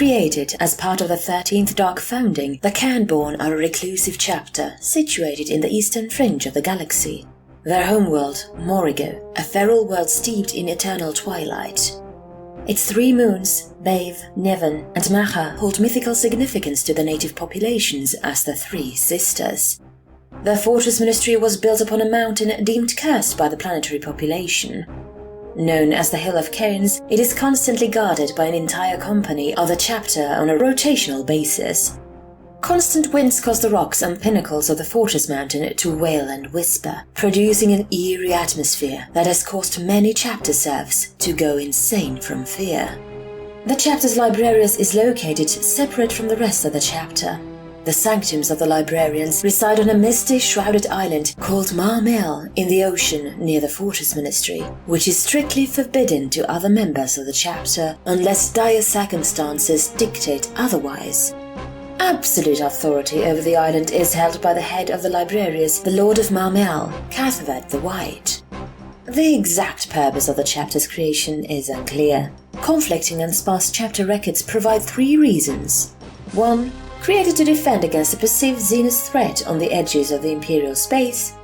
Created as part of the 13th Dark Founding, the Cairn are a reclusive chapter situated in the eastern fringe of the galaxy. Their homeworld, Morrigo, a feral world steeped in eternal twilight. Its 3 moons, Bave, Niven, and Macha, hold mythical significance to the native populations as the 3 sisters. Their fortress ministry was built upon a mountain deemed cursed by the planetary population. Known as the Hill of Cairn, it is constantly guarded by an entire company of the chapter on a rotational basis. Constant winds cause the rocks and pinnacles of the fortress mountain to wail and whisper, producing an eerie atmosphere that has caused many chapter serfs to go insane from fear. The chapter's librarius is located separate from the rest of the chapter. The sanctums of the librarians reside on a misty, shrouded island called Marmel in the ocean near the fortress ministry, which is strictly forbidden to other members of the chapter unless dire circumstances dictate otherwise. Absolute authority over the island is held by the head of the librarius, the Lord of Marmel, Cathvert the White. The exact purpose of the chapter's creation is unclear. Conflicting and sparse chapter records provide 3 reasons. 1. Created to defend against a perceived Zenith threat on the edges of the Imperial space.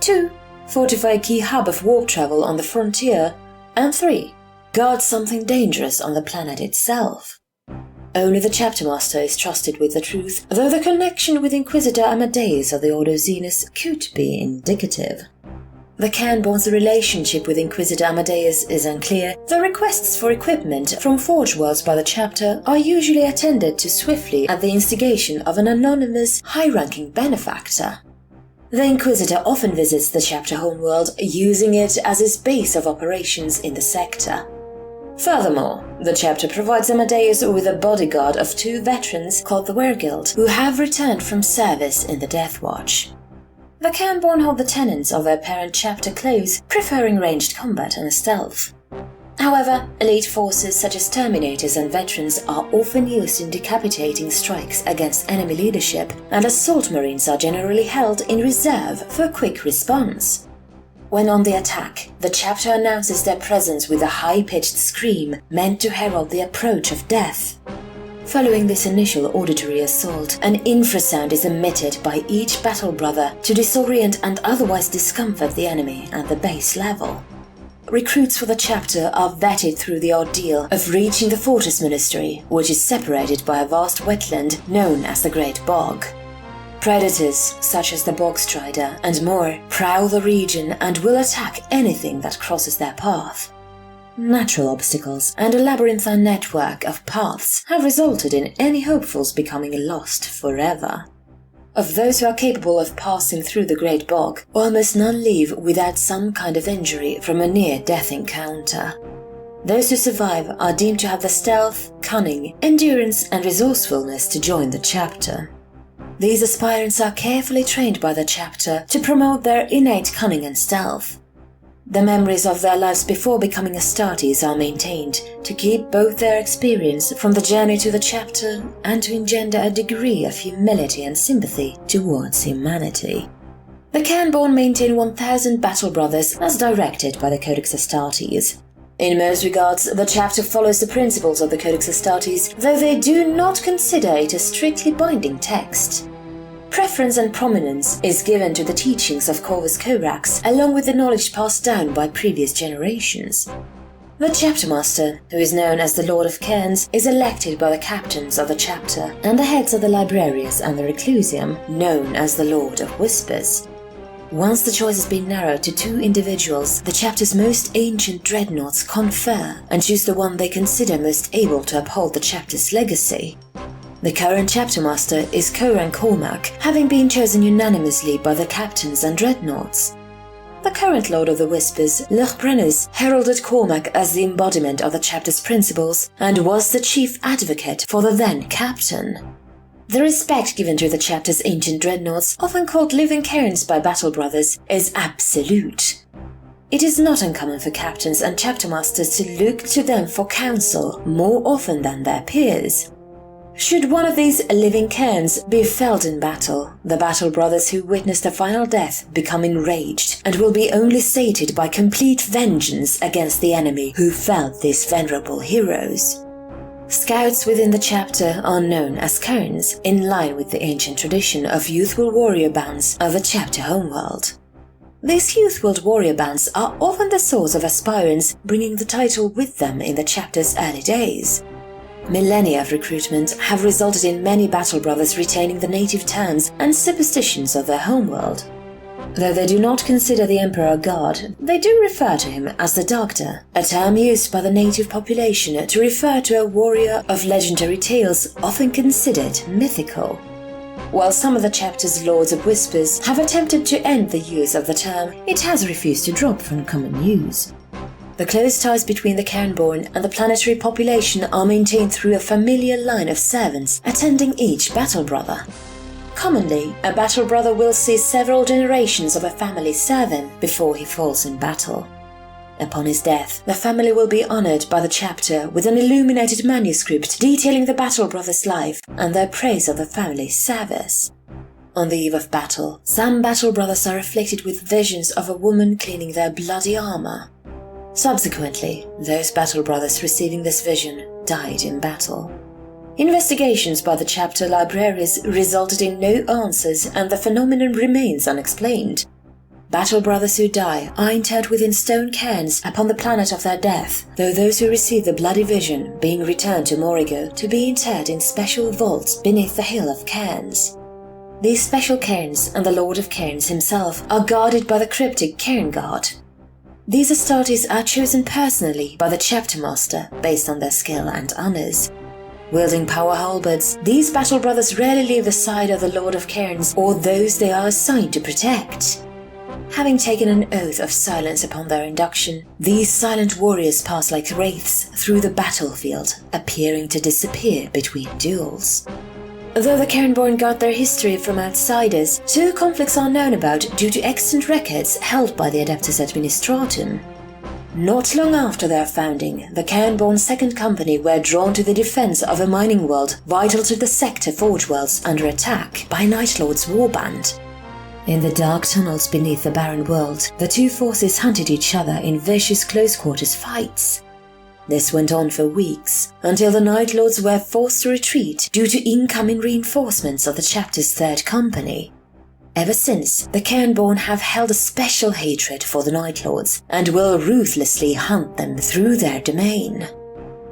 2. Fortify a key hub of warp travel on the frontier. And 3. Guard something dangerous on the planet itself. Only the chapter master is trusted with the truth, though the connection with Inquisitor Amadeus of the Order of Zenith could be indicative. The Cairnborn's relationship with Inquisitor Amadeus is unclear, though requests for equipment from Forge Worlds by the chapter are usually attended to swiftly at the instigation of an anonymous, high-ranking benefactor. The Inquisitor often visits the chapter homeworld, using it as his base of operations in the sector. Furthermore, the chapter provides Amadeus with a bodyguard of 2 veterans called the Wergild, who have returned from service in the Death Watch. The Cairnborn hold the tenets of their parent chapter close, preferring ranged combat and stealth. However, elite forces such as Terminators and veterans are often used in decapitating strikes against enemy leadership, and assault marines are generally held in reserve for a quick response. When on the attack, the chapter announces their presence with a high-pitched scream meant to herald the approach of death. Following this initial auditory assault, an infrasound is emitted by each battle brother to disorient and otherwise discomfort the enemy at the base level. Recruits for the chapter are vetted through the ordeal of reaching the fortress ministry, which is separated by a vast wetland known as the Great Bog. Predators, such as the bog strider and more, prowl the region and will attack anything that crosses their path. Natural obstacles and a labyrinthine network of paths have resulted in any hopefuls becoming lost forever. Of those who are capable of passing through the Great Bog, almost none leave without some kind of injury from a near-death encounter. Those who survive are deemed to have the stealth, cunning, endurance and resourcefulness to join the chapter. These aspirants are carefully trained by the chapter to promote their innate cunning and stealth. The memories of their lives before becoming Astartes are maintained to keep both their experience from the journey to the chapter and to engender a degree of humility and sympathy towards humanity. The Cairnborn maintain 1,000 battle brothers as directed by the Codex Astartes. In most regards, the chapter follows the principles of the Codex Astartes, though they do not consider it a strictly binding text. Preference and prominence is given to the teachings of Corvus Corax, along with the knowledge passed down by previous generations. The chapter master, who is known as the Lord of Cairn, is elected by the captains of the chapter and the heads of the Librarius and the Reclusium, known as the Lord of Whispers. Once the choice has been narrowed to 2 individuals, the chapter's most ancient dreadnoughts confer and choose the one they consider most able to uphold the chapter's legacy. The current chapter master is Coran Cormac, having been chosen unanimously by the captains and dreadnoughts. The current Lord of the Whispers, Lochbrennis, heralded Cormac as the embodiment of the chapter's principles and was the chief advocate for the then captain. The respect given to the chapter's ancient dreadnoughts, often called living Cairns by battle brothers, is absolute. It is not uncommon for captains and chapter masters to look to them for counsel more often than their peers. Should one of these living Cairns be felled in battle, the battle brothers who witness the final death become enraged and will be only sated by complete vengeance against the enemy who felled these venerable heroes. Scouts within the chapter are known as Cairns, in line with the ancient tradition of youthful warrior bands of the chapter homeworld. These youthful warrior bands are often the source of aspirants bringing the title with them in the chapter's early days. Millennia of recruitment have resulted in many battle brothers retaining the native terms and superstitions of their homeworld. Though they do not consider the Emperor a god, they do refer to him as the Doctor, a term used by the native population to refer to a warrior of legendary tales often considered mythical. While some of the chapter's Lords of Whispers have attempted to end the use of the term, it has refused to drop from common use. The close ties between the Cairnborn and the planetary population are maintained through a familiar line of servants attending each battle brother. Commonly, a battle brother will see several generations of a family serve him before he falls in battle. Upon his death, the family will be honored by the chapter with an illuminated manuscript detailing the battle brother's life and their praise of the family's service. On the eve of battle, some battle brothers are afflicted with visions of a woman cleaning their bloody armor. Subsequently, those battle brothers receiving this vision died in battle. Investigations by the chapter libraries resulted in no answers and the phenomenon remains unexplained. Battle brothers who die are interred within stone cairns upon the planet of their death, though those who receive the bloody vision being returned to Morrigo to be interred in special vaults beneath the hill of cairns. These special cairns and the Lord of Cairns himself are guarded by the cryptic Cairn Guard. These Astartes are chosen personally by the chapter master based on their skill and honors. Wielding power halberds, these battle brothers rarely leave the side of the Lord of Cairns or those they are assigned to protect. Having taken an oath of silence upon their induction, these silent warriors pass like wraiths through the battlefield, appearing to disappear between duels. Though the Cairnborn got their history from outsiders, two conflicts are known about due to extant records held by the Adeptus Administratum. Not long after their founding, the Cairnborn Second Company were drawn to the defense of a mining world vital to the sector Forge Worlds under attack by Night Lord's warband. In the dark tunnels beneath the barren world, the two forces hunted each other in vicious close-quarters fights. This went on for weeks, until the Night Lords were forced to retreat due to incoming reinforcements of the chapter's Third Company. Ever since, the Cairnborn have held a special hatred for the Night Lords and will ruthlessly hunt them through their domain.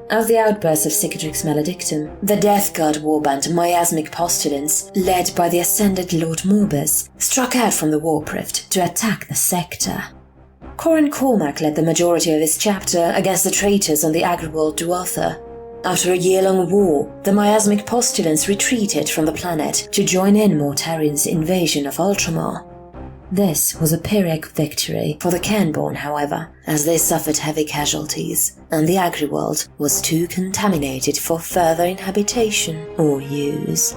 At the outburst of Cicatrix Maledictum, the Death Guard warband Miasmic Postulants, led by the ascended Lord Morbus, struck out from the Warprift to attack the sector. Corin Cormac led the majority of his chapter against the traitors on the Agriworld Duatha. After a year-long war, the Miasmic Postulants retreated from the planet to join in Mortarion's invasion of Ultramar. This was a Pyrrhic victory for the Cairnborn, however, as they suffered heavy casualties, and the Agriworld was too contaminated for further inhabitation or use.